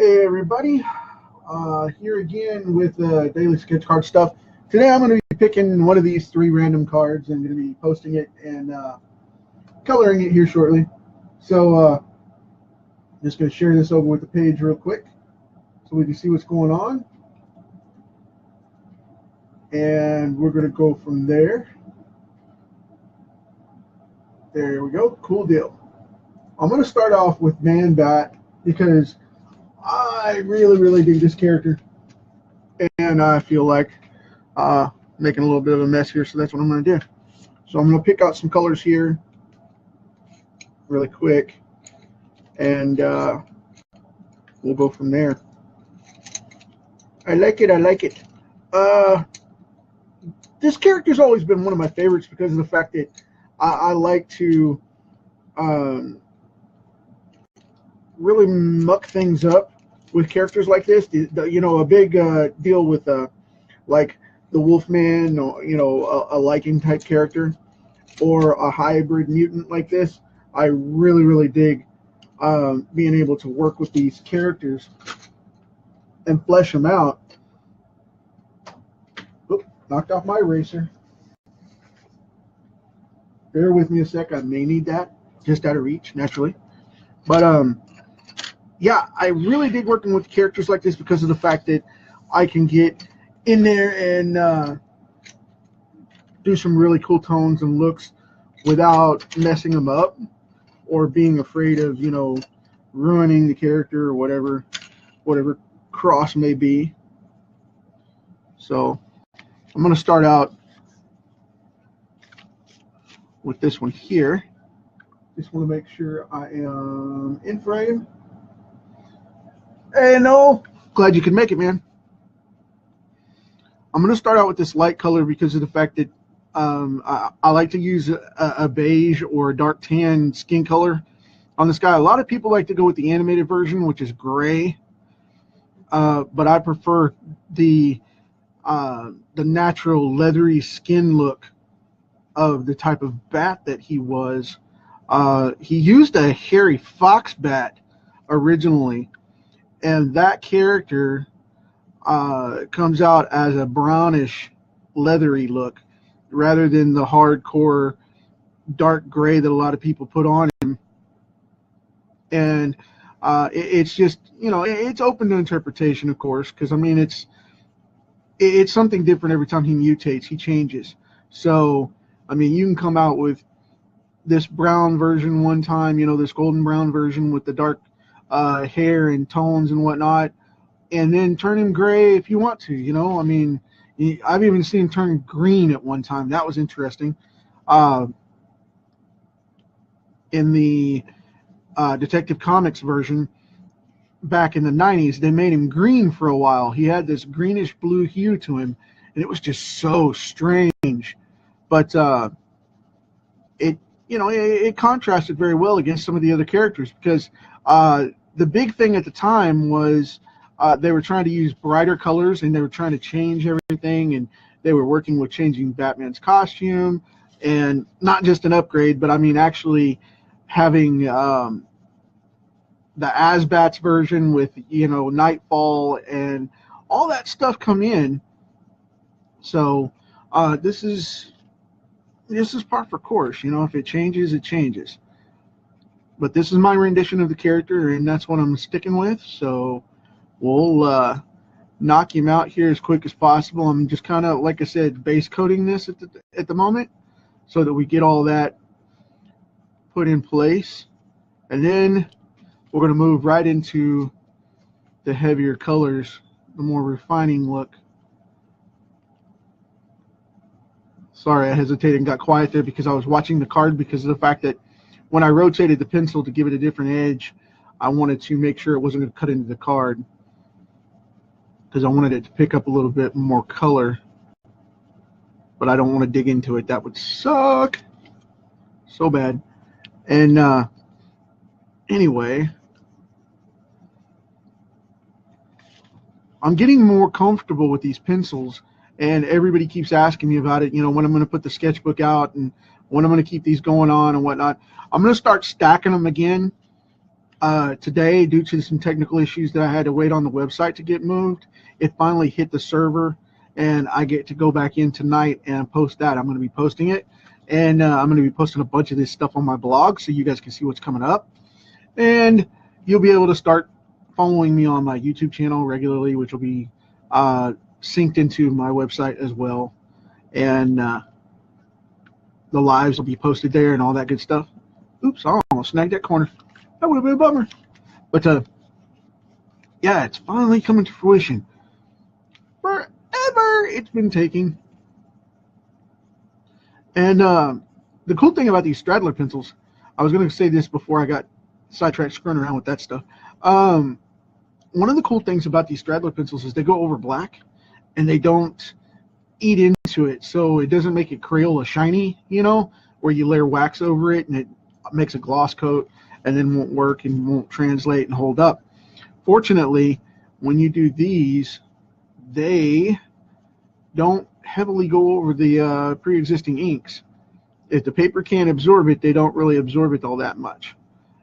Hey everybody, here again with daily sketch card stuff. Today I'm going to be picking one of these three random cards and going to be posting it and coloring it here shortly. So just going to share this over with the page real quick so we can see what's going on. And we're going to go from there. There we go, cool deal. I'm going to start off with Man Bat because I really dig this character, and I feel like making a little bit of a mess here, so that's what I'm going to do. So I'm going to pick out some colors here really quick, and we'll go from there. I like it. This character's always been one of my favorites because of the fact that I like to really muck things up with characters like this. A big deal with like the Wolfman, or a Lycan type character, or a hybrid mutant like this. I really dig being able to work with these characters and flesh them out. Oop, knocked off my eraser. Bear with me a sec. I may need that, just out of reach naturally. But yeah, I really dig working with characters like this because of the fact that I can get in there and do some really cool tones and looks without messing them up or being afraid of, ruining the character or whatever cross may be. So I'm going to start out with this one here. Just want to make sure I am in frame. Hey, no, glad you could make it, man. I'm going to start out with this light color because of the fact that I like to use a beige or a dark tan skin color on this guy. A lot of people like to go with the animated version, which is gray, but I prefer the natural leathery skin look of the type of bat that he was. He used a hairy fox bat originally, and that character comes out as a brownish leathery look rather than the hardcore dark gray that a lot of people put on him. And it's just, it's open to interpretation, of course, because I mean it's something different every time he mutates. He changes. So I mean, you can come out with this brown version one time, this golden brown version with the dark hair and tones and whatnot, and then turn him gray if you want to. I mean, I've even seen him turn green at one time. That was interesting. In the Detective Comics version back in the 90s, they made him green for a while. He had this greenish blue hue to him, and it was just so strange. But it contrasted very well against some of the other characters because the big thing at the time was they were trying to use brighter colors, and they were trying to change everything, and they were working with changing Batman's costume, and not just an upgrade, but I mean actually having the Asbats version with Nightfall and all that stuff come in. So this is par for course. If it changes, it changes. But this is my rendition of the character, and that's what I'm sticking with. So we'll knock him out here as quick as possible. I'm just kind of, like I said, base coating this at the moment so that we get all that put in place. And then we're going to move right into the heavier colors, the more refining look. Sorry, I hesitated and got quiet there because I was watching the card because of the fact that when I rotated the pencil to give it a different edge, I wanted to make sure it wasn't going to cut into the card because I wanted it to pick up a little bit more color, but I don't want to dig into it. That would suck so bad. And anyway, I'm getting more comfortable with these pencils, and everybody keeps asking me about it, when I'm going to put the sketchbook out and when I'm going to keep these going on and whatnot. I'm going to start stacking them again Today, due to some technical issues that I had to wait on the website to get moved, it finally hit the server, and I get to go back in tonight and post that. I'm going to be posting it, and I'm going to be posting a bunch of this stuff on my blog so you guys can see what's coming up. And you'll be able to start following me on my YouTube channel regularly, which will be synced into my website as well. And the lives will be posted there and all that good stuff. Oops, I almost snagged that corner. That would have been a bummer. But yeah, it's finally coming to fruition. Forever it's been taking. And the cool thing about these Straddler pencils, I was going to say this before I got sidetracked screwing around with that stuff. One of the cool things about these Straddler pencils is they go over black and they don't eat into it, so it doesn't make it Crayola shiny, you know, where you layer wax over it and it makes a gloss coat and then won't work and won't translate and hold up. Fortunately, when you do these, they don't heavily go over the pre-existing inks. If the paper can't absorb it, they don't really absorb it all that much,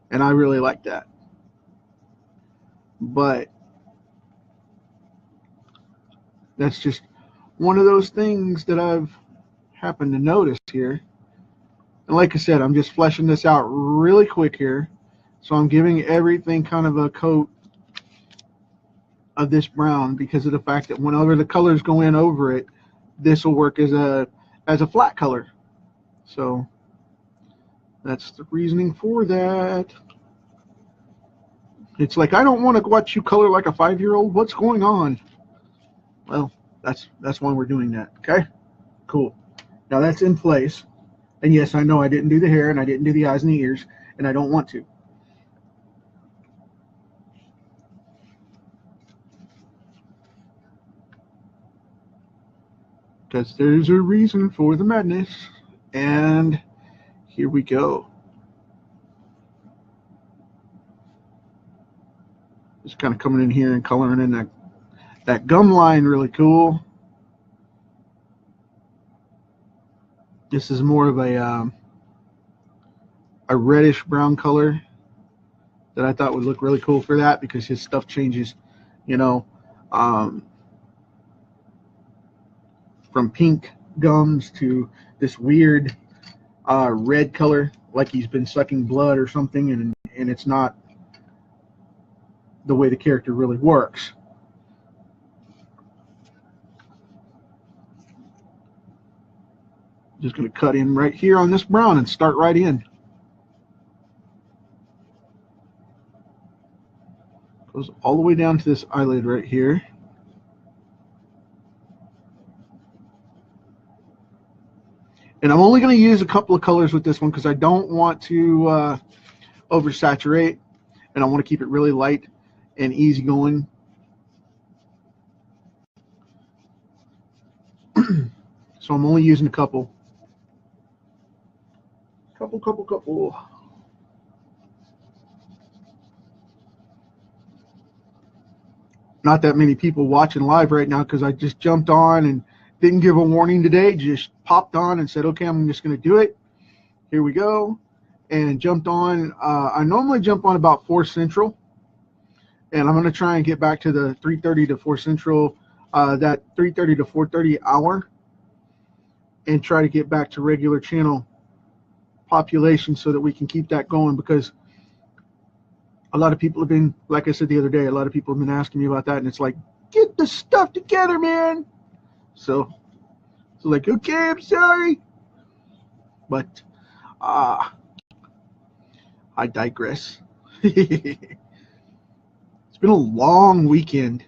and I really like that. But that's just one of those things that I've happened to notice here. And like I said, I'm just fleshing this out really quick here. So I'm giving everything kind of a coat of this brown because of the fact that whenever the colors go in over it, this will work as a flat color. So that's the reasoning for that. It's like, I don't want to watch you color like a 5-year-old. What's going on? Well, that's why we're doing that. Okay, cool. Now that's in place. And yes, I know I didn't do the hair and I didn't do the eyes and the ears, and I don't want to. Because there's a reason for the madness. And here we go. Just kind of coming in here and coloring in that gum line really cool. This is more of a reddish brown color that I thought would look really cool for that because his stuff changes, you know, from pink gums to this weird red color, like he's been sucking blood or something, and it's not the way the character really works. Just going to cut in right here on this brown and start right in. Goes all the way down to this eyelid right here. And I'm only going to use a couple of colors with this one because I don't want to oversaturate, and I want to keep it really light and easy going. So I'm only using a couple. Couple. Not that many people watching live right now because I just jumped on and didn't give a warning today. Just popped on and said, okay, I'm just going to do it. Here we go. And jumped on. I normally jump on about 4 Central. And I'm going to try and get back to the 3:30 to 4 Central, that 3:30 to 4:30 hour. And try to get back to regular channel population so that we can keep that going, because a lot of people have been, like I said the other day, a lot of people have been asking me about that, and it's like, get the stuff together, man. So like, okay, I'm sorry, but I digress. It's been a long weekend.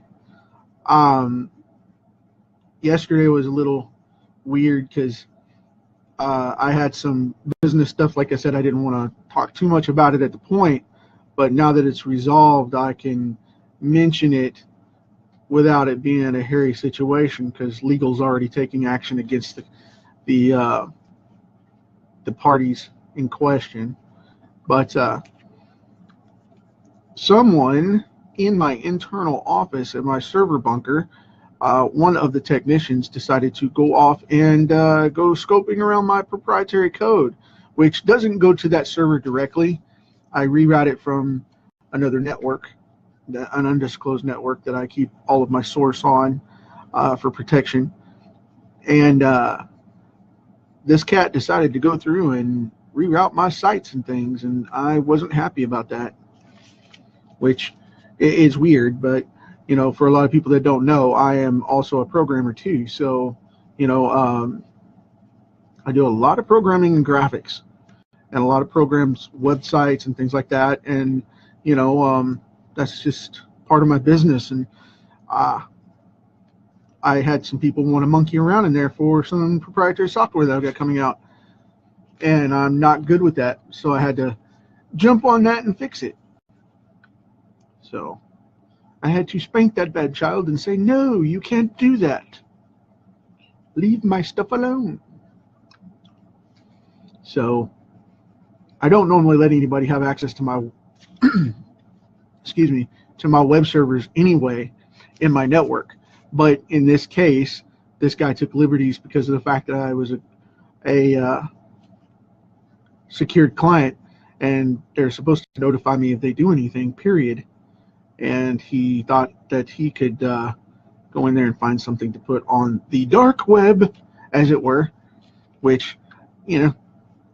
Yesterday was a little weird because I had some business stuff. Like I said, I didn't want to talk too much about it at the point, but now that it's resolved, I can mention it without it being a hairy situation because legal's already taking action against the parties in question. But someone in my internal office at my server bunker, one of the technicians decided to go off and go scoping around my proprietary code, which doesn't go to that server directly. I reroute it from another network, an undisclosed network that I keep all of my source on for protection. And this cat decided to go through and reroute my sites and things, and I wasn't happy about that, which is weird. But you know, for a lot of people that don't know, I am also a programmer too. So you know, I do a lot of programming and graphics, and a lot of programs, websites, and things like that. And you know, that's just part of my business. And I had some people want to monkey around in there for some proprietary software that I've got coming out, and I'm not good with that, so I had to jump on that and fix it. So I had to spank that bad child and say, no, you can't do that. Leave my stuff alone. So I don't normally let anybody have access to my excuse me, to my web servers anyway in my network. But in this case, this guy took liberties because of the fact that I was a secured client, and they're supposed to notify me if they do anything, period. And he thought that he could go in there and find something to put on the dark web, as it were, which, you know,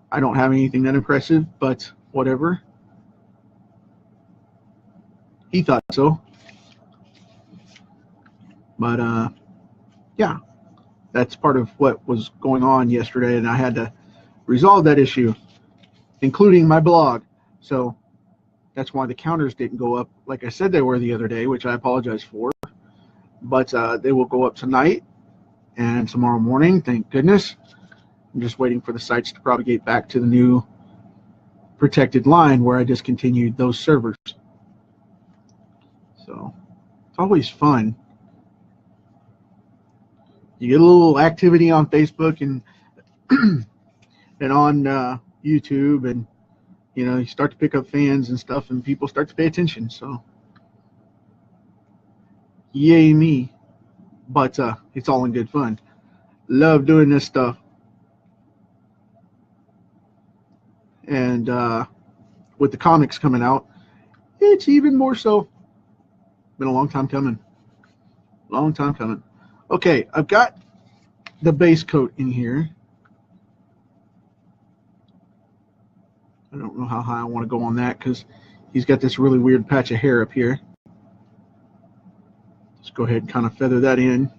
I don't have anything that impressive, but whatever. He thought so. But yeah, that's part of what was going on yesterday, and I had to resolve that issue, including my blog. So that's why the counters didn't go up like I said they were the other day, which I apologize for. But they will go up tonight and tomorrow morning, thank goodness. I'm just waiting for the sites to propagate back to the new protected line where I discontinued those servers. So it's always fun. You get a little activity on Facebook and and on YouTube, and you know, you start to pick up fans and stuff, and people start to pay attention. So yay me. But it's all in good fun. Love doing this stuff. And with the comics coming out, it's even more so. Been a long time coming. Long time coming. Okay, I've got the base coat in here. I don't know how high I want to go on that because he's got this really weird patch of hair up here. Let's go ahead and kind of feather that in.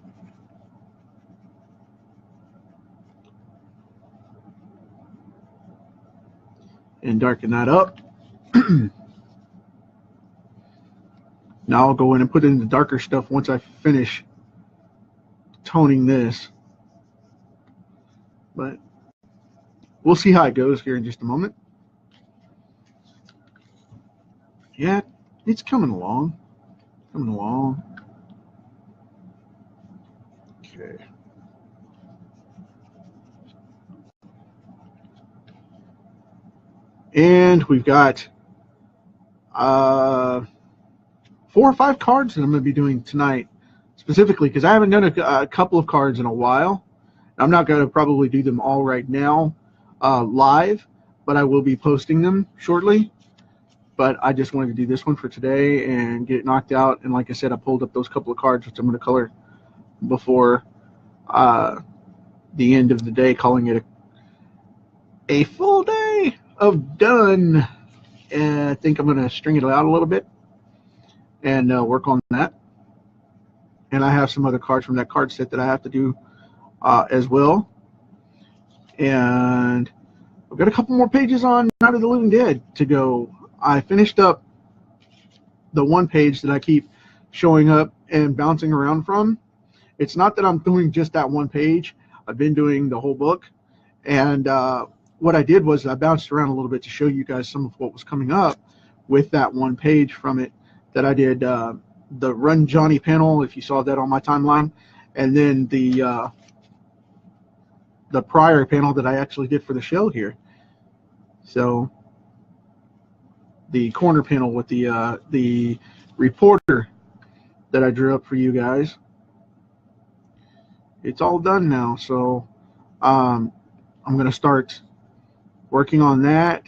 And darken that up. Now I'll go in and put in the darker stuff once I finish toning this. But we'll see how it goes here in just a moment. Yeah, it's coming along. Coming along. Okay. And we've got 4 or 5 cards that I'm going to be doing tonight, specifically because I haven't done a couple of cards in a while. I'm not going to probably do them all right now live, but I will be posting them shortly. But I just wanted to do this one for today and get it knocked out. And like I said, I pulled up those couple of cards, which I'm going to color before the end of the day, calling it a full day of done. And I think I'm going to string it out a little bit and work on that. And I have some other cards from that card set that I have to do as well. And I've got a couple more pages on Night of the Living Dead to go. I finished up the one page that I keep showing up and bouncing around from. It's not that I'm doing just that one page. I've been doing the whole book. And what I did was I bounced around a little bit to show you guys some of what was coming up with that one page from it that I did. The Run Johnny panel, if you saw that on my timeline, and then the prior panel that I actually did for the show here. So the corner panel with the reporter that I drew up for you guys. It's all done now, so I'm going to start working on that,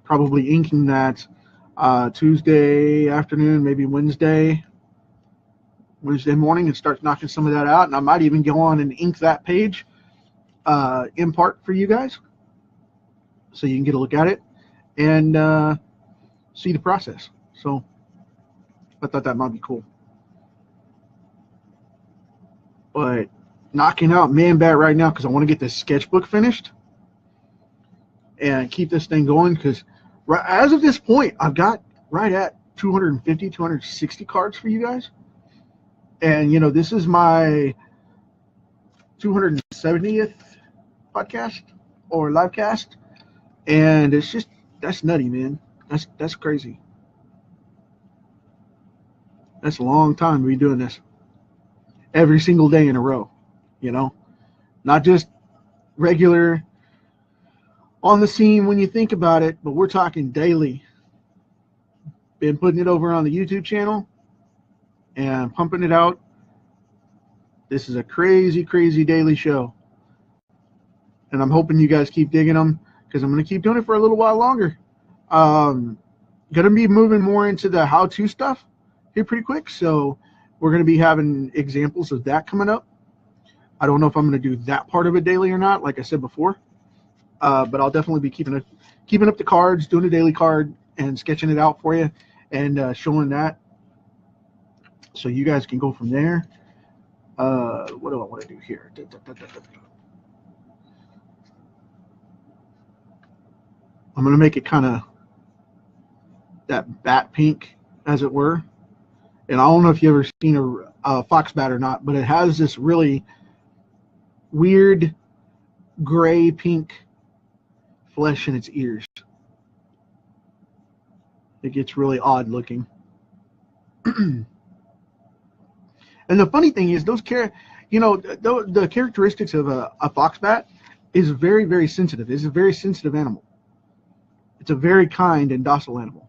probably inking that Tuesday afternoon, maybe Wednesday morning, and start knocking some of that out. And I might even go on and ink that page in part for you guys, so you can get a look at it and see the process. So I thought that might be cool. But knocking out Man Bat right now because I want to get this sketchbook finished and keep this thing going, because as of this point, I've got right at 250, 260 cards for you guys. And, this is my 270th podcast or live cast. And it's just, that's nutty, man. That's crazy. That's a long time to be doing this every single day in a row, not just regular on the scene when you think about it, but we're talking daily. Been putting it over on the YouTube channel and pumping it out. This is a crazy, crazy daily show. And I'm hoping you guys keep digging them, because I'm going to keep doing it for a little while longer. Going to be moving more into the how-to stuff here pretty quick. So we're going to be having examples of that coming up. I don't know if I'm going to do that part of it daily or not, like I said before. But I'll definitely be keeping up the cards, doing a daily card, and sketching it out for you, and showing that, so you guys can go from there. What do I want to do here? I'm going to make it kind of that bat pink, as it were. And I don't know if you ever seen a fox bat or not, but it has this really weird gray pink flesh in its ears. It gets really odd looking. And the funny thing is, the characteristics of a fox bat is very, very sensitive. It's a very sensitive animal. It's a very kind and docile animal.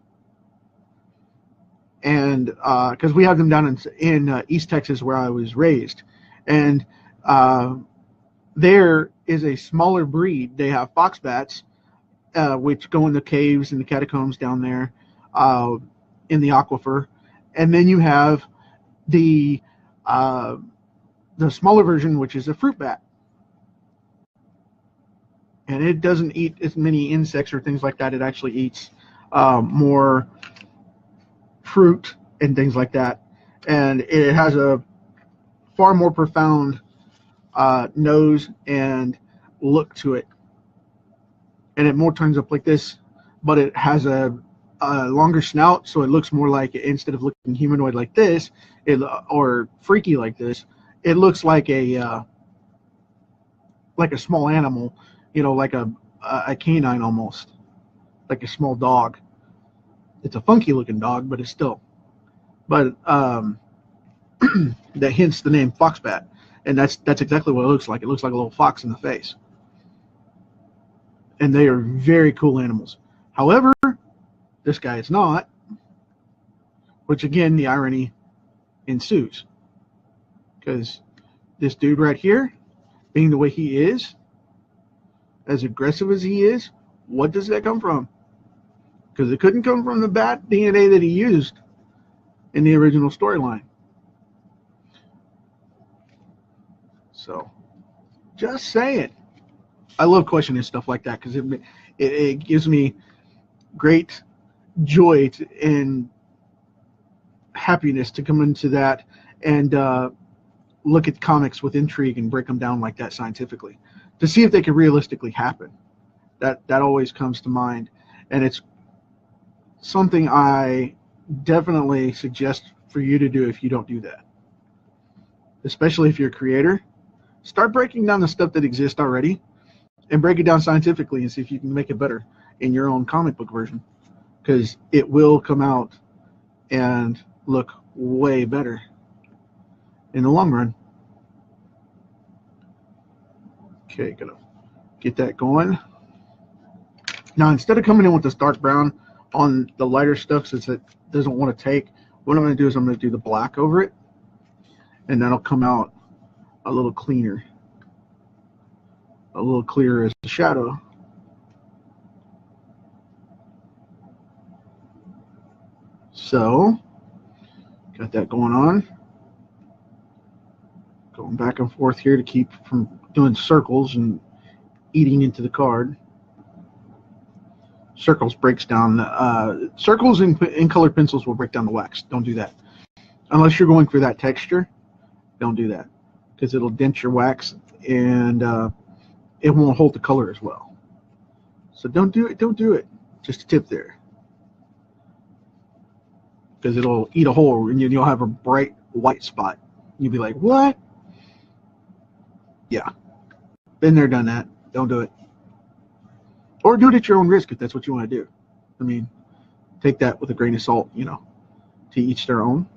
And because we have them down in East Texas, where I was raised, and there is a smaller breed. They have fox bats, which go in the caves and the catacombs down there in the aquifer, and then you have the smaller version, which is a fruit bat, and it doesn't eat as many insects or things like that. It actually eats more fruit and things like that, and it has a far more profound nose and look to it, and it more turns up like this, but it has a longer snout, so it looks more like, instead of looking humanoid like this, or freaky like this, it looks like a small animal, like a canine, almost like a small dog. It's a funky looking dog, but that hence the name foxbat, and that's exactly what it looks like. It looks like a little fox in the face, and they are very cool animals. However, this guy is not, which again, the irony ensues, because this dude right here, being the way he is, as aggressive as he is, what does that come from? Because it couldn't come from the bat DNA that he used in the original storyline. So, just saying. I love questioning stuff like that, because it gives me great joy and happiness to come into that and look at comics with intrigue and break them down like that scientifically, to see if they can realistically happen. That always comes to mind, and it's something I definitely suggest for you to do if you don't do that. Especially if you're a creator, start breaking down the stuff that exists already and break it down scientifically and see if you can make it better in your own comic book version, because it will come out and look way better in the long run. Okay, gonna get that going. Now, instead of coming in with this dark brown on the lighter stuff, since it doesn't want to take, what I'm going to do is I'm going to do the black over it, and that'll come out a little cleaner, a little clearer as the shadow. So, got that going on. Going back and forth here to keep from doing circles and eating into the card. Circles breaks down. Circles in colored pencils will break down the wax. Don't do that. Unless you're going for that texture, don't do that. Because it'll dent your wax and it won't hold the color as well. So don't do it. Don't do it. Just a tip there. Because it'll eat a hole and you'll have a bright white spot. You'll be like, what? Yeah. Been there, done that. Don't do it. Or do it at your own risk if that's what you want to do. I mean, take that with a grain of salt, you know, to each their own.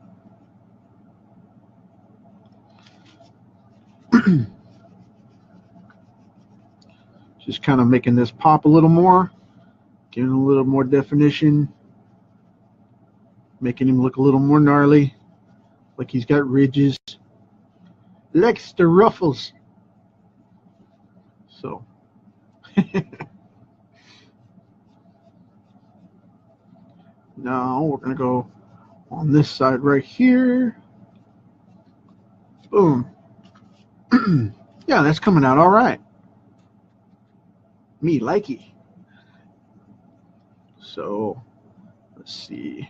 Just kind of making this pop a little more, giving a little more definition, making him look a little more gnarly, like he's got ridges, likes the ruffles. So, now we're going to go on this side right here. Boom. Yeah, that's coming out all right. Me likey. So, let's see.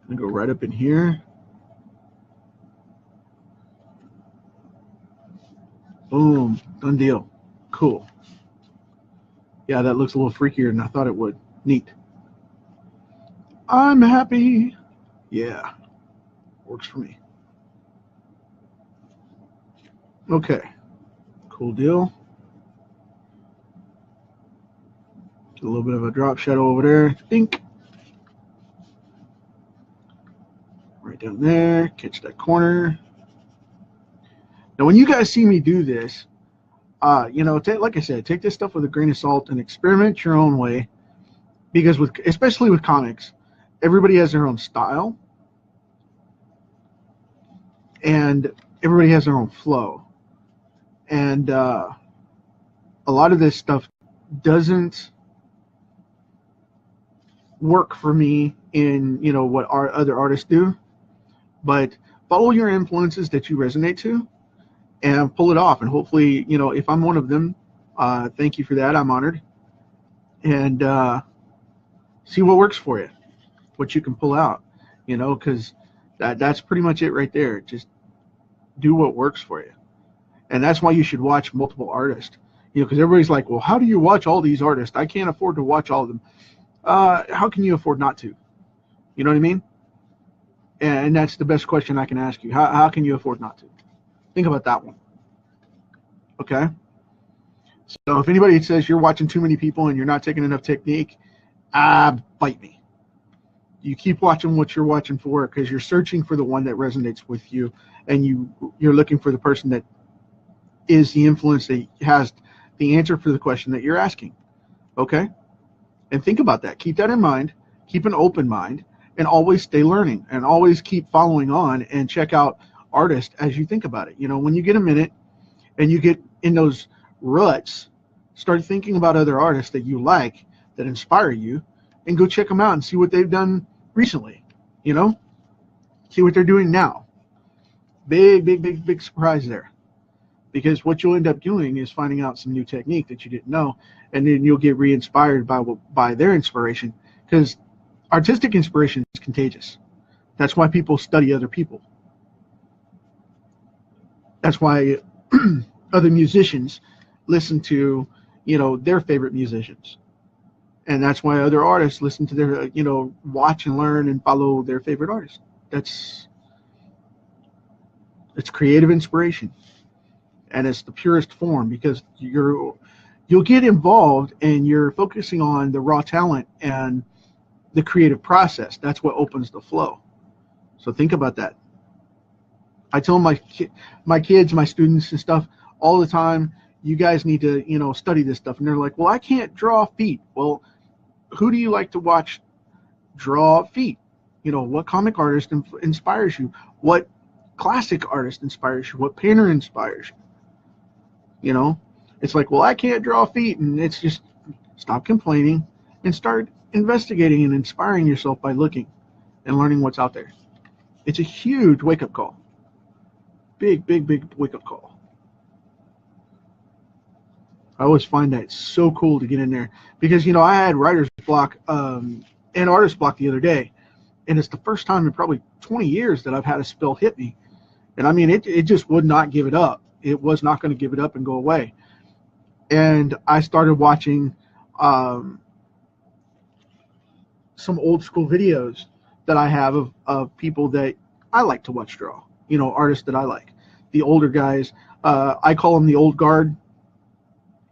I'm going to go right up in here. Boom. Done deal. Cool. Yeah, that looks a little freakier than I thought it would. Neat. I'm happy. Yeah. Works for me. Okay. Cool deal. Get a little bit of a drop shadow over there. Dink. Right down there. Catch that corner. Now, when you guys see me do this, you know, like I said, take this stuff with a grain of salt and experiment your own way. Because especially with comics, everybody has their own style. And everybody has their own flow. And a lot of this stuff doesn't work for me in, you know, what our other artists do. But follow your influences that you resonate to and pull it off. And hopefully, you know, if I'm one of them, thank you for that. I'm honored. And see what works for you, what you can pull out, you know, because that's pretty much it right there. Just do what works for you. And that's why you should watch multiple artists, you know, because everybody's like, well, how do you watch all these artists? I can't afford to watch all of them. How can you afford not to? You know what I mean? And that's the best question I can ask you. How can you afford not to? Think about that one. Okay? So if anybody says you're watching too many people and you're not taking enough technique, bite me. You keep watching what you're watching for because you're searching for the one that resonates with you, and you're looking for the person that is the influence that has the answer for the question that you're asking. Okay? And think about that. Keep that in mind. Keep an open mind, and always stay learning, and always keep following on and check out artists as you think about it. You know, when you get a minute and you get in those ruts, start thinking about other artists that you like, that inspire you, and go check them out and see what they've done recently. You know, see what they're doing now. Big surprise there. Because what you'll end up doing is finding out some new technique that you didn't know, and then you'll get re-inspired by their inspiration. Because artistic inspiration is contagious. That's why people study other people. That's why other musicians listen to, you know, their favorite musicians. And that's why other artists listen to their, you know, watch and learn and follow their favorite artists. It's creative inspiration. And it's the purest form, because you'll get involved and you're focusing on the raw talent and the creative process. That's what opens the flow. So think about that. I tell my kids, my students and stuff all the time, you guys need to, you know, study this stuff. And they're like, well, I can't draw feet. Well, who do you like to watch draw feet? You know, what comic artist inspires you? What classic artist inspires you? What painter inspires you? You know, it's like, well, I can't draw feet, and it's just stop complaining, and start investigating and inspiring yourself by looking and learning what's out there. It's a huge wake-up call. Big, big, big wake-up call. I always find that so cool to get in there because, you know, I had writer's block and artist block the other day, and it's the first time in probably 20 years that I've had a spell hit me. And I mean, it just would not give it up. It was not going to give it up and go away. And I started watching some old school videos that I have of people that I like to watch draw, you know, artists that I like. The older guys, I call them the old guard.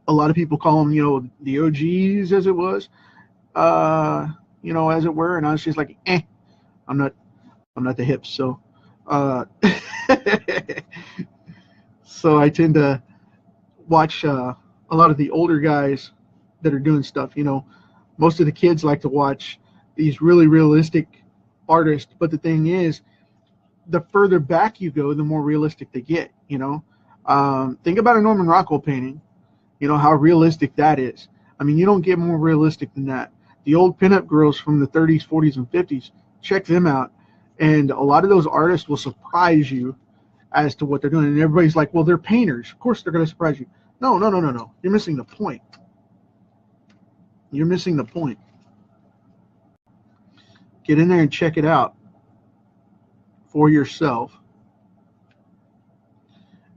A lot of people call them, you know, the OGs as it was, you know, as it were. And I was just like, I'm not the hips. So, so I tend to watch a lot of the older guys that are doing stuff. You know, most of the kids like to watch these really realistic artists, but the thing is, the further back you go, the more realistic they get. You know, think about a Norman Rockwell painting. You know how realistic that is. I mean, you don't get more realistic than that. The old pinup girls from the 30s, 40s, and 50s, check them out. And a lot of those artists will surprise you as to what they're doing. And everybody's like, well, they're painters. Of course they're going to surprise you. No. You're missing the point. You're missing the point. Get in there and check it out for yourself.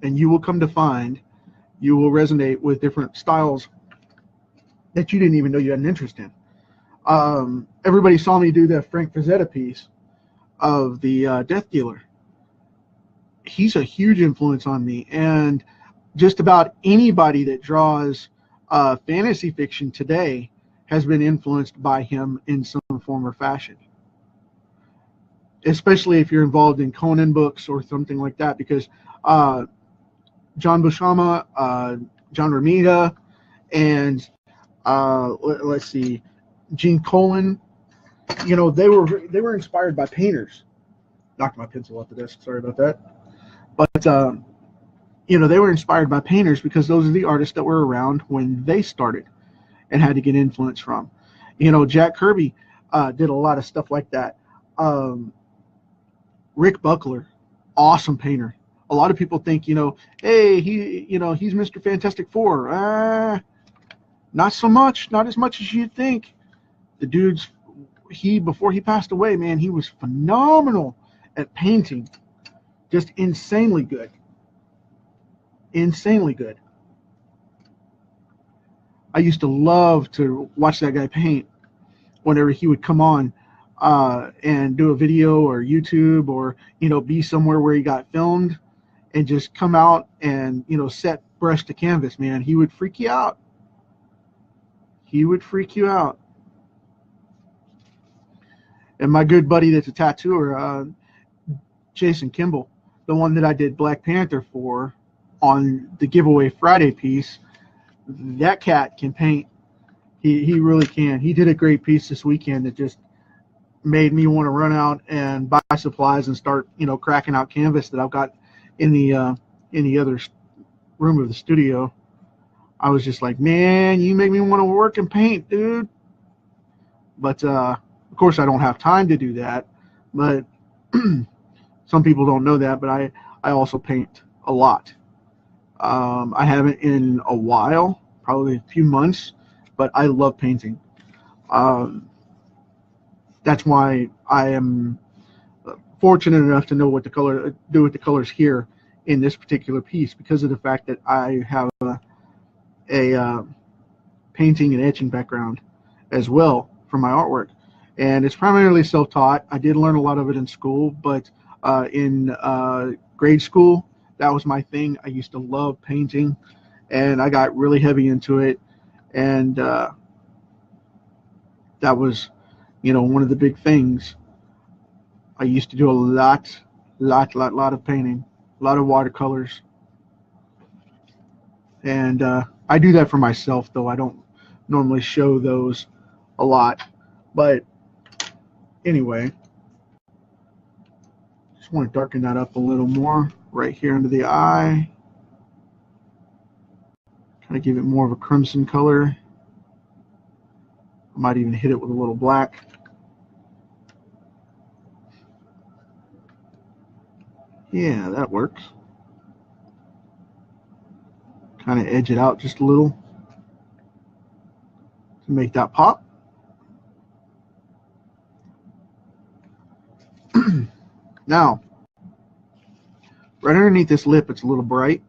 And you will come to find you will resonate with different styles that you didn't even know you had an interest in. Everybody saw me do that Frank Frazetta piece of the Death Dealer. He's a huge influence on me, and just about anybody that draws fantasy fiction today has been influenced by him in some form or fashion. Especially if you're involved in Conan books or something like that, because John Buscema, John Romita, and let's see, Gene Colan, you know, they were inspired by painters. Knocked my pencil off the desk, sorry about that. But you know, they were inspired by painters because those are the artists that were around when they started and had to get influence from. You know, Jack Kirby did a lot of stuff like that. Rick Buckler, awesome painter. A lot of people think, you know, hey, he's Mr. Fantastic Four. Not so much, not as much as you'd think. The dude's, before he passed away, man, he was phenomenal at painting. Just insanely good. Insanely good. I used to love to watch that guy paint whenever he would come on and do a video or YouTube or, you know, be somewhere where he got filmed and just come out and, you know, set brush to canvas, man. He would freak you out. He would freak you out. And my good buddy that's a tattooer, Jason Kimball, the one that I did Black Panther for on the Giveaway Friday piece, that cat can paint. He really can. He did a great piece this weekend that just made me want to run out and buy supplies and start, you know, cracking out canvas that I've got in the other room of the studio. I was just like, man, you make me want to work and paint, dude. But of course I don't have time to do that. But some people don't know that, but I also paint a lot. I haven't in a while, probably a few months, but I love painting. That's why I am fortunate enough to know what to do with the colors here in this particular piece, because of the fact that I have a painting and etching background as well for my artwork. And it's primarily self-taught. I did learn a lot of it in school, but in grade school, that was my thing. I used to love painting, and I got really heavy into it. And that was, you know, one of the big things. I used to do a lot of painting, a lot of watercolors. And I do that for myself, though. I don't normally show those a lot. But anyway, just want to darken that up a little more right here under the eye. Kind of give it more of a crimson color. I might even hit it with a little black. Yeah, that works. Kind of edge it out just a little to make that pop. Now, right underneath this lip, it's a little bright.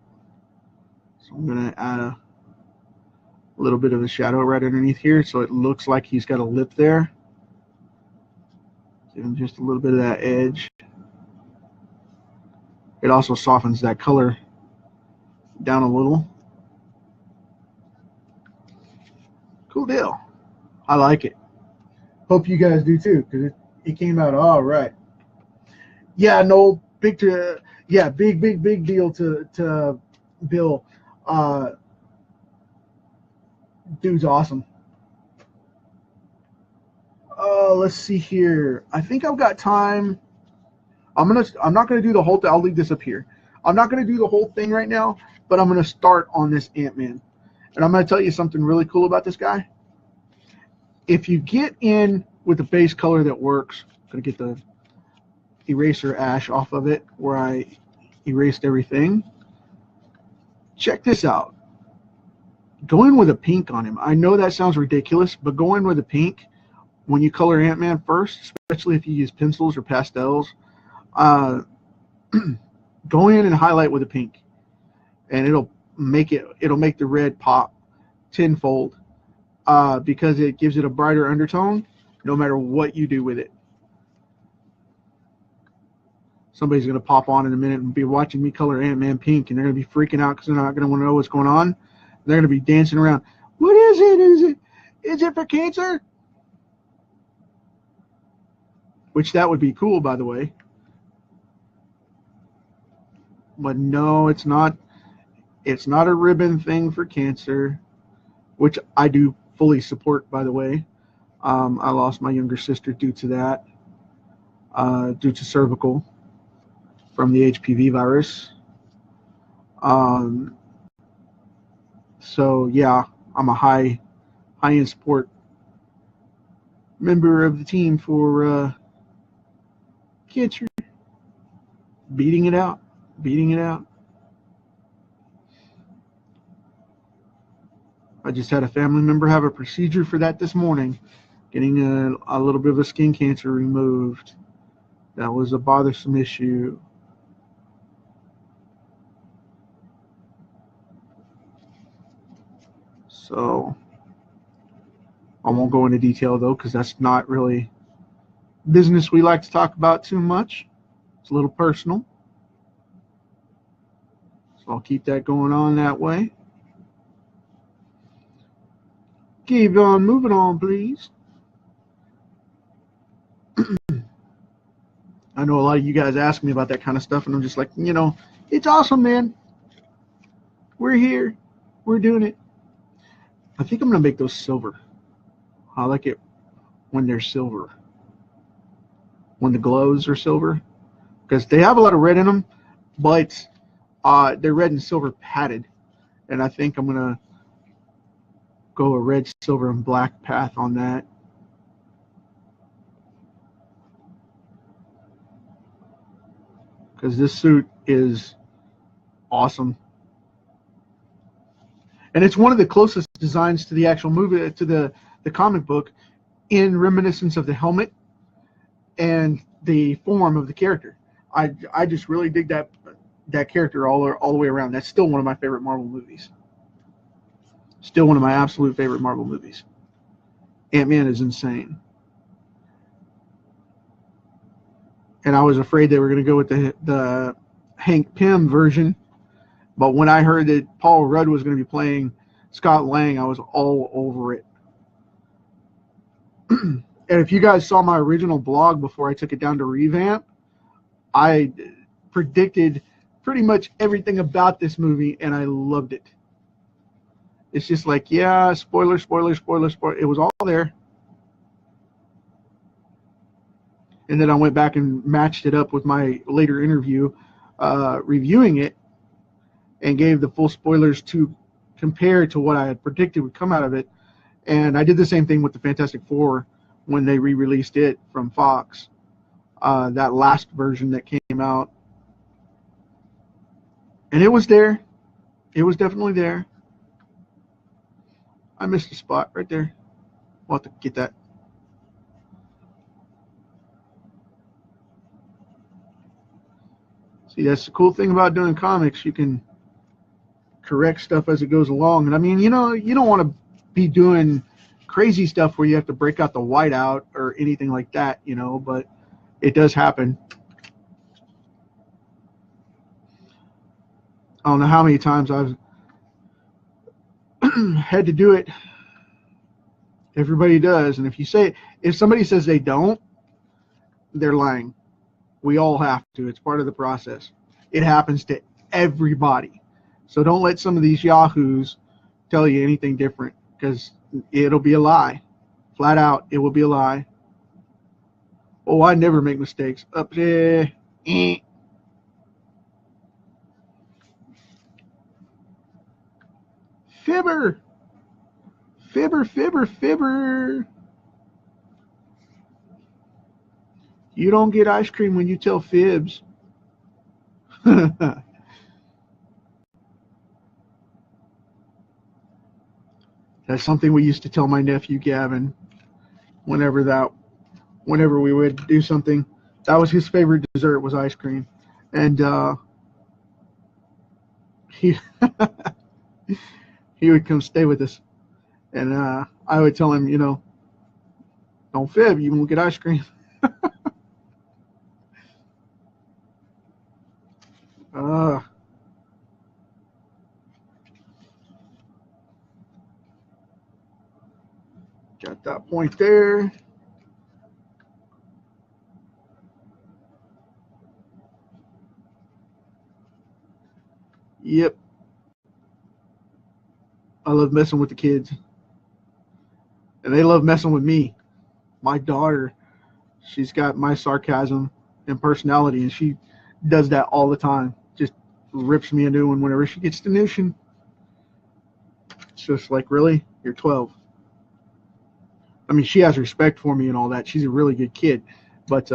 So I'm going to add a little bit of a shadow right underneath here so it looks like he's got a lip there. Give him just a little bit of that edge. It also softens that color down a little. Cool deal. I like it. Hope you guys do too, because it came out all right. Yeah, no, big deal to Bill. Dude's awesome. Let's see here. I think I've got time. I'm not gonna do the whole thing. I'll leave this up here. I'm not gonna do the whole thing right now, but I'm gonna start on this Ant-Man. And I'm gonna tell you something really cool about this guy. If you get in with the base color that works, I'm gonna get the eraser ash off of it where I erased everything. Check this out. Go in with a pink on him. I know that sounds ridiculous, but go in with a pink when you color Ant-Man first, especially if you use pencils or pastels. Go in and highlight with a pink, and it'll make the red pop tenfold, because it gives it a brighter undertone no matter what you do with it. Somebody's going to pop on in a minute and be watching me color Ant-Man pink, and they're going to be freaking out because they're not going to want to know what's going on. They're going to be dancing around. What is it? Is it for cancer? Which that would be cool, by the way. But no, it's not. It's not a ribbon thing for cancer, which I do fully support, by the way. I lost my younger sister due to that, due to cervical from the HPV virus. So yeah, I'm a high-end support member of the team for cancer. Beating it out. I just had a family member have a procedure for that this morning, getting a little bit of a skin cancer removed. That was a bothersome issue. So I won't go into detail though, because that's not really business we like to talk about too much. It's a little personal. So I'll keep that going on that way. Keep on moving on, please. I know a lot of you guys ask me about that kind of stuff, and I'm just like, it's awesome, man. We're here. We're doing it. I think I'm going to make those silver. I like it when they're silver. When the glows are silver. Because they have a lot of red in them, but they're red and silver padded. And I think I'm going to go a red, silver, and black path on that. Because this suit is awesome. And it's one of the closest designs to the actual movie, to the comic book, in reminiscence of the helmet and the form of the character. I just really dig that character all the way around. That's still one of my favorite Marvel movies. Still one of my absolute favorite Marvel movies. Ant-Man is insane. And I was afraid they were going to go with the Hank Pym version. But when I heard that Paul Rudd was going to be playing Scott Lang, I was all over it. And if you guys saw my original blog before I took it down to revamp, I predicted pretty much everything about this movie, and I loved it. It's just like, yeah, spoiler. It was all there. And then I went back and matched it up with my later interview reviewing it, and gave the full spoilers to compare to what I had predicted would come out of it. And I did the same thing with the Fantastic Four when they re-released it from Fox. That last version that came out. And it was there. It was definitely there. I missed a spot right there. We'll have to get that. See, that's the cool thing about doing comics. You can correct stuff as it goes along. And I mean, you know, you don't want to be doing crazy stuff where you have to break out the whiteout or anything like that, you know, but it does happen. I don't know how many times I've had to do it. Everybody does. And if somebody says they don't, they're lying. We all have to. It's part of the process. It happens to everybody. So don't let some of these yahoos tell you anything different, because it'll be a lie. Flat out, it will be a lie. Oh, I never make mistakes. Up there. Fibber. Fibber, fibber, fibber. You don't get ice cream when you tell fibs. That's something we used to tell my nephew Gavin whenever we would do something. That was his favorite dessert, was ice cream. And he he would come stay with us. And I would tell him, you know, don't fib, you won't get ice cream. Got that point there. Yep. I love messing with the kids. And they love messing with me. My daughter, she's got my sarcasm and personality, and she does that all the time. Just rips me a new one whenever she gets the notion. It's just like, really? You're 12. I mean, she has respect for me and all that. She's a really good kid. But,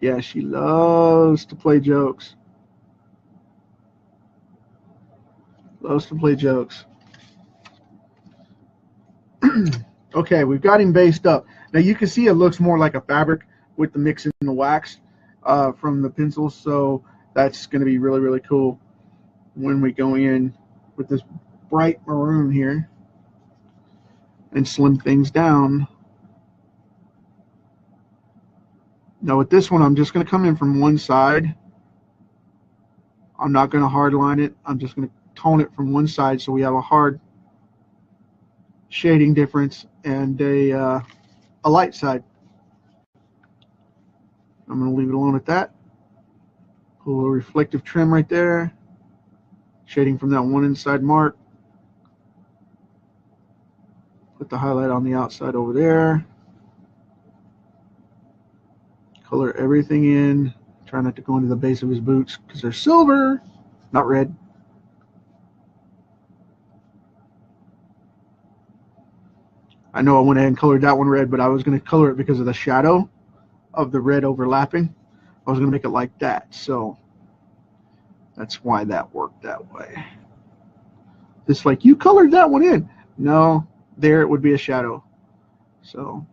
yeah, she loves to play jokes. Loves to play jokes. Okay, we've got him based up. Now you can see it looks more like a fabric with the mix in the wax from the pencils. So that's going to be really, really cool when we go in with this bright maroon here and slim things down. Now with this one, I'm just going to come in from one side. I'm not going to hard line it. I'm just going to tone it from one side so we have a hard shading difference and a light side. I'm going to leave it alone at that. Put a little reflective trim right there. Shading from that one inside mark. Put the highlight on the outside over there. Color everything in. Try not to go into the base of his boots because they're silver, not red. I know I went ahead and colored that one red, but I was going to color it because of the shadow of the red overlapping. I was going to make it like that, so that's why that worked that way. Just like, you colored that one in. No, there it would be a shadow. So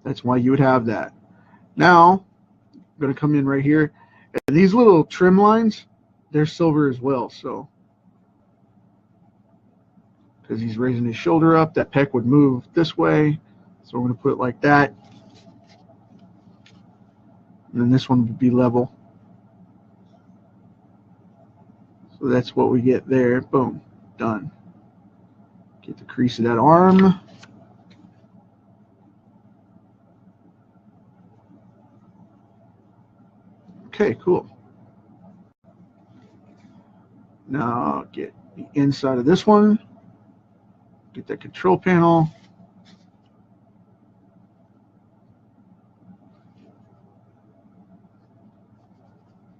that's why you would have that. Now, I'm going to come in right here. And these little trim lines, they're silver as well, so because he's raising his shoulder up, that pec would move this way. So we're going to put it like that. And then this one would be level. So that's what we get there. Boom. Done. Get the crease of that arm. Okay, cool. Now get the inside of this one. Get that control panel.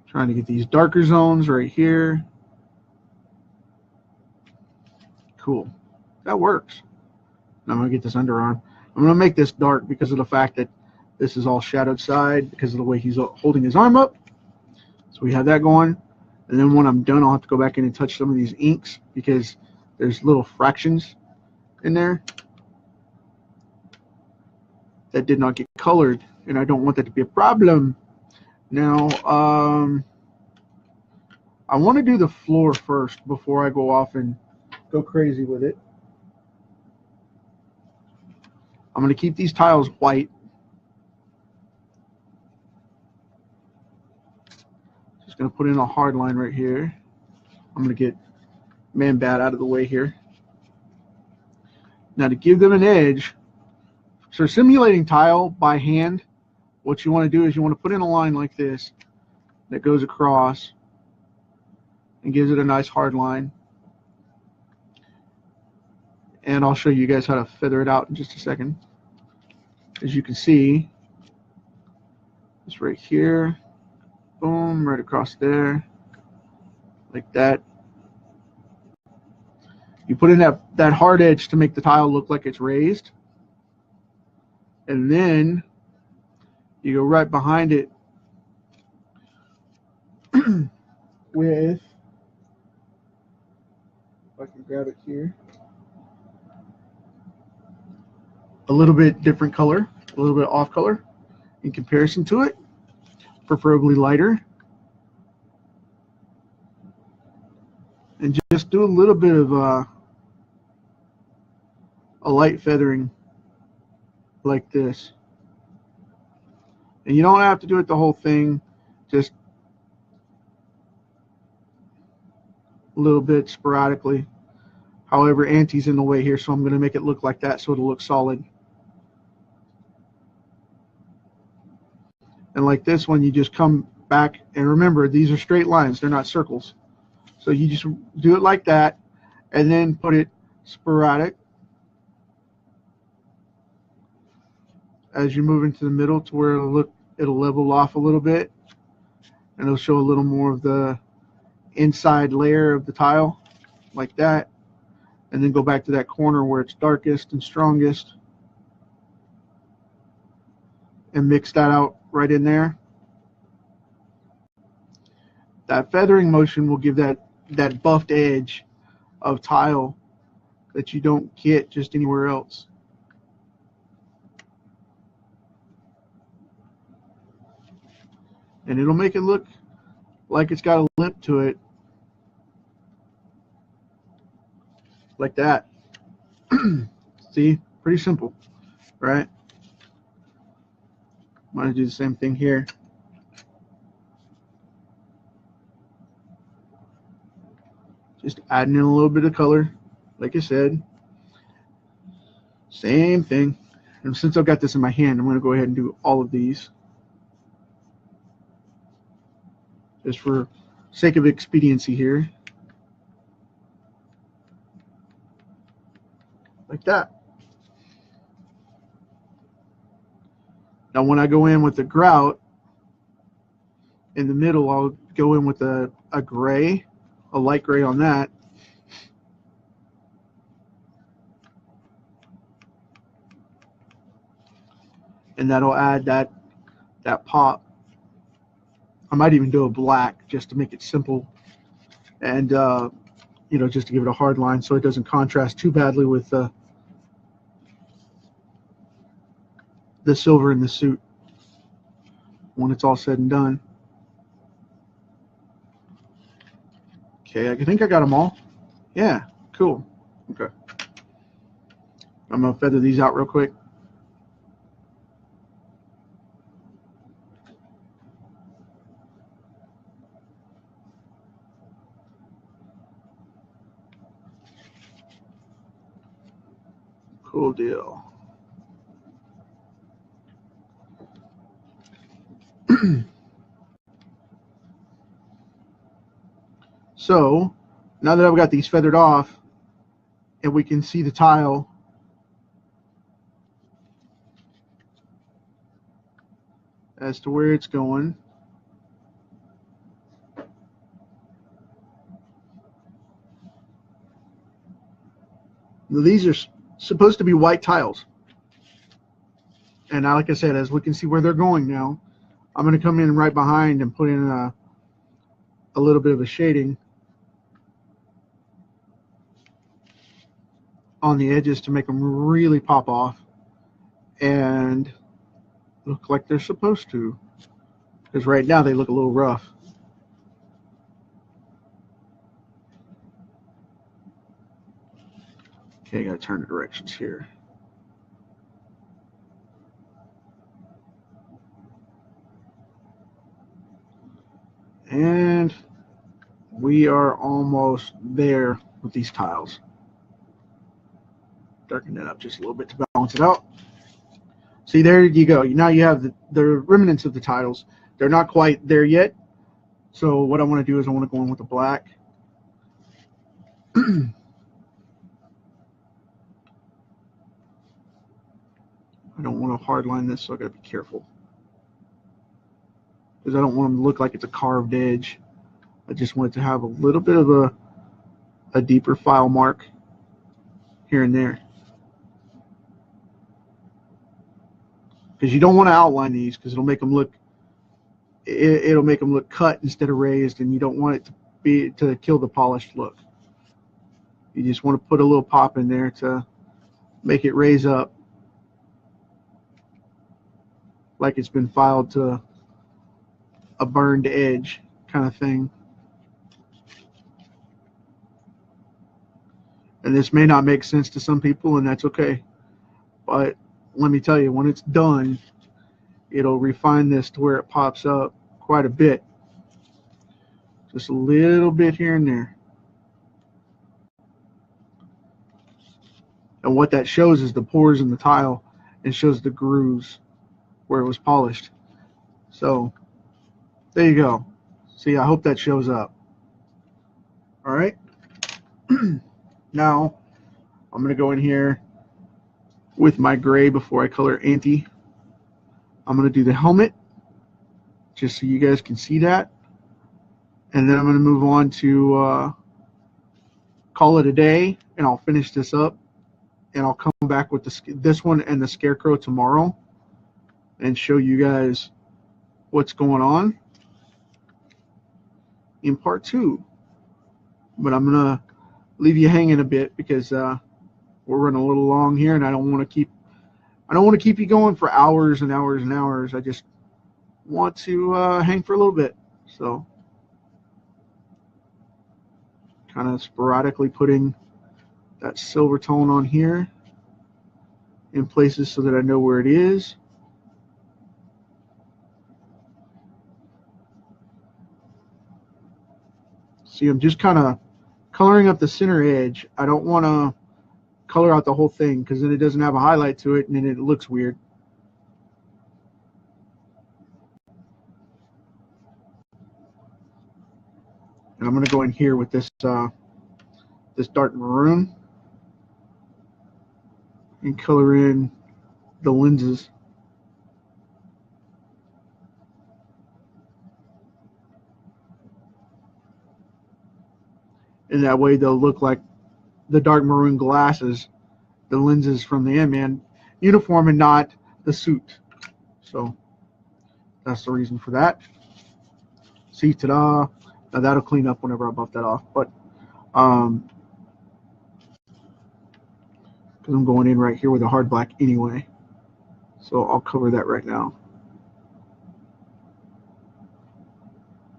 Trying to get these darker zones right here. Cool. That works. Now I'm going to get this underarm. I'm going to make this dark because of the fact that this is all shadowed side because of the way he's holding his arm up. So we have that going. And then when I'm done, I'll have to go back in and touch some of these inks because there's little fractions in there that did not get colored, and I don't want that to be a problem. Now, I want to do the floor first before I go off and go crazy with it. I'm going to keep these tiles white. Just going to put in a hard line right here. I'm going to get Man-Bat out of the way here. Now to give them an edge, so simulating tile by hand, what you want to do is you want to put in a line like this that goes across and gives it a nice hard line. And I'll show you guys how to feather it out in just a second. As you can see, it's right here, boom, right across there, like that. You put in that hard edge to make the tile look like it's raised. And then you go right behind it with, if I can grab it here, a little bit different color, a little bit off color in comparison to it, preferably lighter. And just do a little bit of a light feathering like this. And you don't have to do it the whole thing, just a little bit sporadically. However, Auntie's in the way here, so I'm going to make it look like that so it'll look solid. And like this one, you just come back, and remember, these are straight lines, they're not circles. So you just do it like that, and then put it sporadic as you move into the middle to where it'll level off a little bit, and it'll show a little more of the inside layer of the tile, like that. And then go back to that corner where it's darkest and strongest and mix that out right in there. That feathering motion will give that buffed edge of tile that you don't get just anywhere else. And it'll make it look like it's got a lip to it, like that. See, pretty simple, right? I'm going to do the same thing here. Just adding in a little bit of color, like I said. Same thing. And since I've got this in my hand, I'm going to go ahead and do all of these, just for sake of expediency here. Like that. Now when I go in with the grout in the middle, I'll go in with a gray, a light gray on that. And that'll add that pop. I might even do a black just to make it simple, and you know, just to give it a hard line so it doesn't contrast too badly with the silver in the suit when it's all said and done. Okay, I think I got them all. Yeah, cool. Okay. I'm going to feather these out real quick. Cool deal. So now that I've got these feathered off and we can see the tile as to where it's going, These are supposed to be white tiles. And now, like I said, as we can see where they're going now, I'm going to come in right behind and put in a little bit of a shading on the edges to make them really pop off and look like they're supposed to. Because right now they look a little rough. Okay, I got to turn the directions here. And we are almost there with these tiles. Darken that up just a little bit to balance it out. See, there you go. Now you have the remnants of the tiles. They're not quite there yet. So what I want to do is I want to go in with the black. I don't want to hardline this, so I got to be careful. Because I don't want them to look like it's a carved edge. I just want it to have a little bit of a deeper file mark here and there. Because you don't want to outline these because it'll make them look cut instead of raised, and you don't want it to kill the polished look. You just want to put a little pop in there to make it raise up like it's been filed to a burned edge kind of thing. And this may not make sense to some people, and that's okay. But let me tell you, when it's done, it'll refine this to where it pops up quite a bit. Just a little bit here and there. And what that shows is the pores in the tile, and shows the grooves where it was polished. So there you go. See, I hope that shows up. All right. Now I'm going to go in here with my gray before I color Anti. I'm going to do the helmet just so you guys can see that. And then I'm going to move on to call it a day, and I'll finish this up. And I'll come back with this one and the Scarecrow tomorrow and show you guys what's going on in part 2. But I'm going to leave you hanging a bit because we're running a little long here, and I don't want to keep you going for hours and hours and hours. I just want to hang for a little bit. So kind of sporadically putting that silver tone on here in places so that I know where it is. See, I'm just kind of coloring up the center edge. I don't want to color out the whole thing because then it doesn't have a highlight to it and then it looks weird. And I'm going to go in here with this this dark maroon and color in the lenses. And that way they'll look like the dark maroon glasses, the lenses from the Ant-Man uniform, and not the suit. So that's the reason for that. See, ta-da. Now that'll clean up whenever I buff that off. But because I'm going in right here with a hard black anyway. So I'll cover that right now.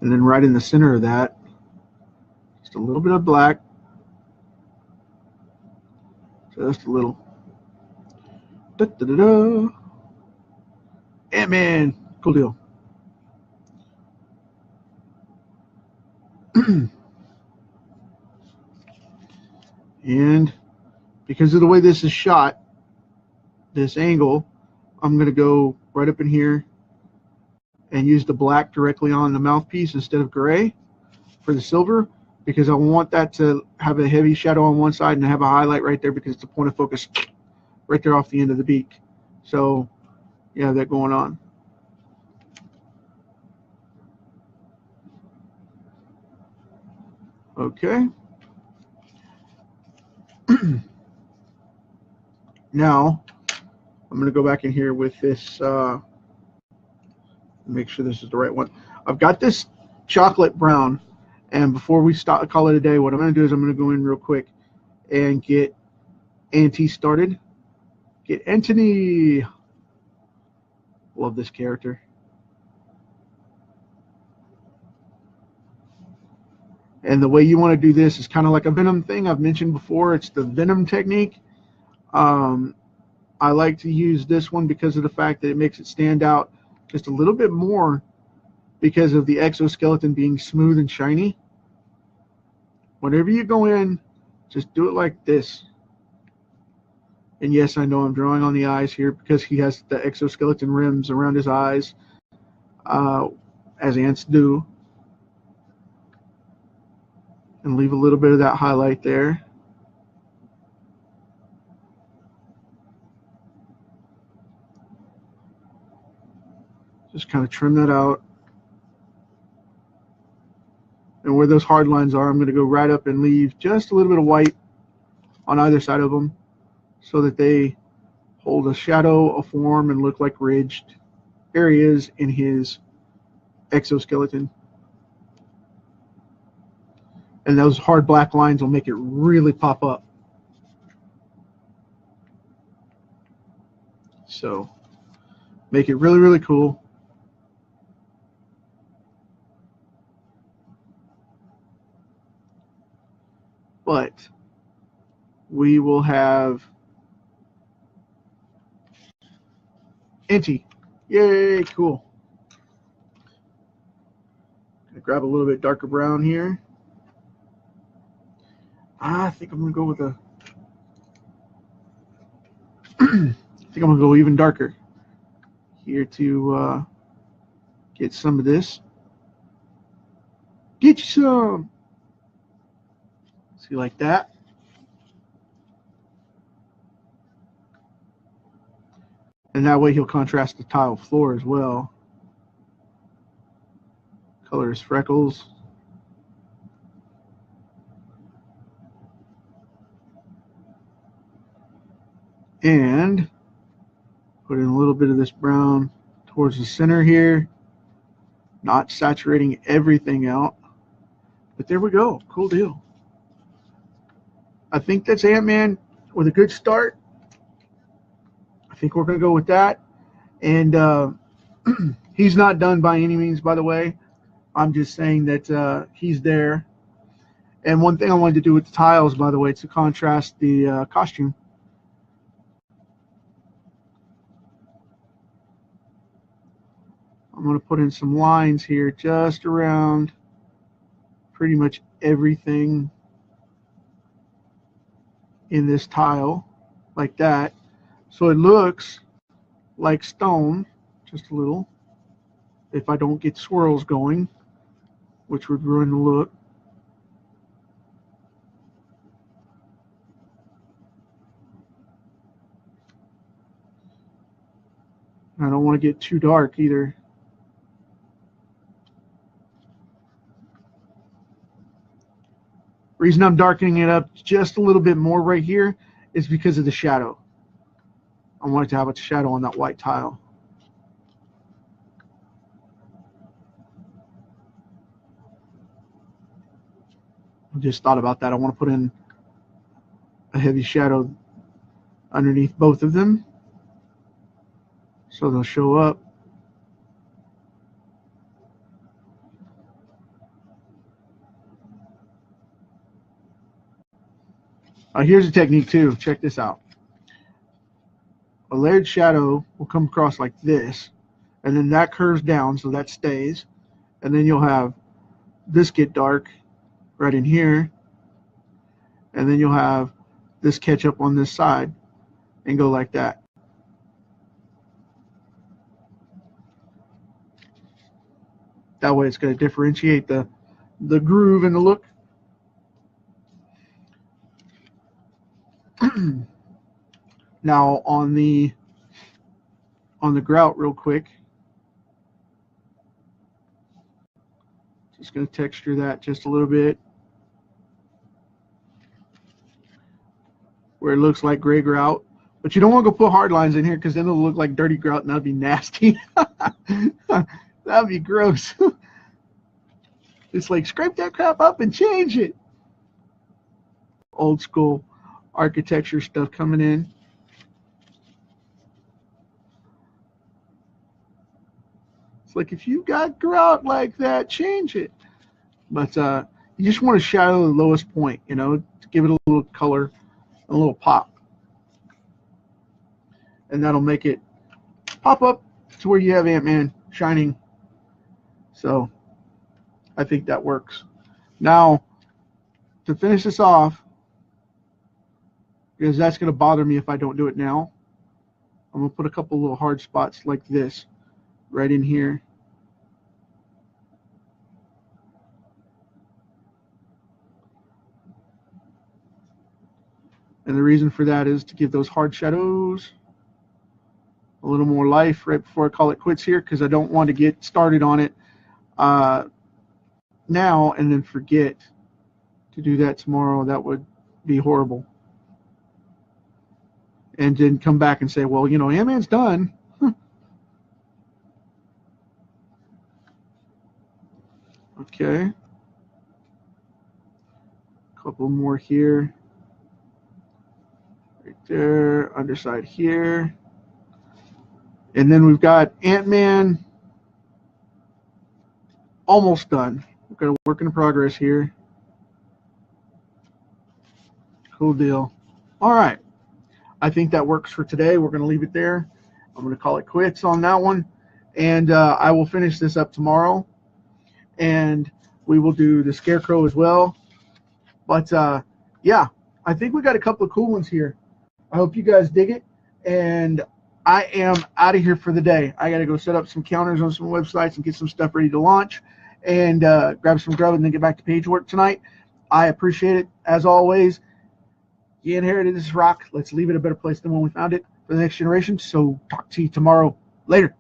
And then right in the center of that, just a little bit of black. Just a little. Da-da-da-da. Ant-Man. Cool deal. And because of the way this is shot, this angle, I'm going to go right up in here and use the black directly on the mouthpiece instead of gray for the silver, because I want that to have a heavy shadow on one side and have a highlight right there because it's the point of focus right there off the end of the beak. So you have that going on. Okay. Now, I'm going to go back in here with this, make sure this is the right one. I've got this chocolate brown, and before we call it a day, what I'm going to do is I'm going to go in real quick and get Auntie started. Get Antony. Love this character. And the way you want to do this is kind of like a Venom thing I've mentioned before. It's the Venom technique. I like to use this one because of the fact that it makes it stand out just a little bit more because of the exoskeleton being smooth and shiny. Whenever you go in, just do it like this. And yes, I know I'm drawing on the eyes here because he has the exoskeleton rims around his eyes, as ants do. And leave a little bit of that highlight there. Just kind of trim that out. And where those hard lines are, I'm going to go right up and leave just a little bit of white on either side of them so that they hold a shadow, a form, and look like ridged areas in his exoskeleton. And those hard black lines will make it really pop up. So make it really, really cool. But we will have Auntie. Yay, cool. Gonna grab a little bit darker brown here. I think I'm gonna go with a I think I'm gonna go even darker here to get some of this. Get you some. See, like that. And that way he'll contrast the tile floor as well. Color his freckles. And put in a little bit of this brown towards the center here. Not saturating everything out. But there we go. Cool deal. I think that's Ant-Man with a good start. I think we're going to go with that. And he's not done by any means, by the way. I'm just saying that he's there. And one thing I wanted to do with the tiles, by the way, to contrast the costume. I'm going to put in some lines here just around pretty much everything in this tile, like that. So it looks like stone, just a little, if I don't get swirls going, which would ruin the look. I don't want to get too dark either. Reason I'm darkening it up just a little bit more right here is because of the shadow. I wanted to have a shadow on that white tile. I just thought about that. I want to put in a heavy shadow underneath both of them so they'll show up. Here's a technique too. Check this out. A layered shadow will come across like this, and then that curves down, so that stays. And then you'll have this get dark right in here, and then you'll have this catch up on this side and go like that. That way it's going to differentiate the groove and the look. Now on the grout real quick, just going to texture that just a little bit where it looks like gray grout. But you don't want to go put hard lines in here because then it'll look like dirty grout and that'd be nasty. That'd be gross. It's like scrape that crap up and change it. Old school architecture stuff coming in. It's like if you got grout like that, change it. But you just want to shadow the lowest point, you know, to give it a little color, a little pop. And that'll make it pop up to where you have Ant-Man shining. So I think that works. Now, to finish this off, because that's going to bother me if I don't do it now, I'm going to put a couple little hard spots like this right in here. And the reason for that is to give those hard shadows a little more life right before I call it quits here, because I don't want to get started on it now and then forget to do that tomorrow. That would be horrible. And then come back and say, well, you know, Ant-Man's done. Okay. A couple more here. Right there, underside here. And then we've got Ant-Man almost done. We've got a work in progress here. Cool deal. All right. I think that works for today. We're going to leave it there. I'm going to call it quits on that one. And I will finish this up tomorrow. And we will do the Scarecrow as well. But, yeah, I think we got a couple of cool ones here. I hope you guys dig it. And I am out of here for the day. I got to go set up some counters on some websites and get some stuff ready to launch. And grab some grub and then get back to page work tonight. I appreciate it, as always. You inherited this rock. Let's leave it a better place than when we found it for the next generation. So talk to you tomorrow. Later.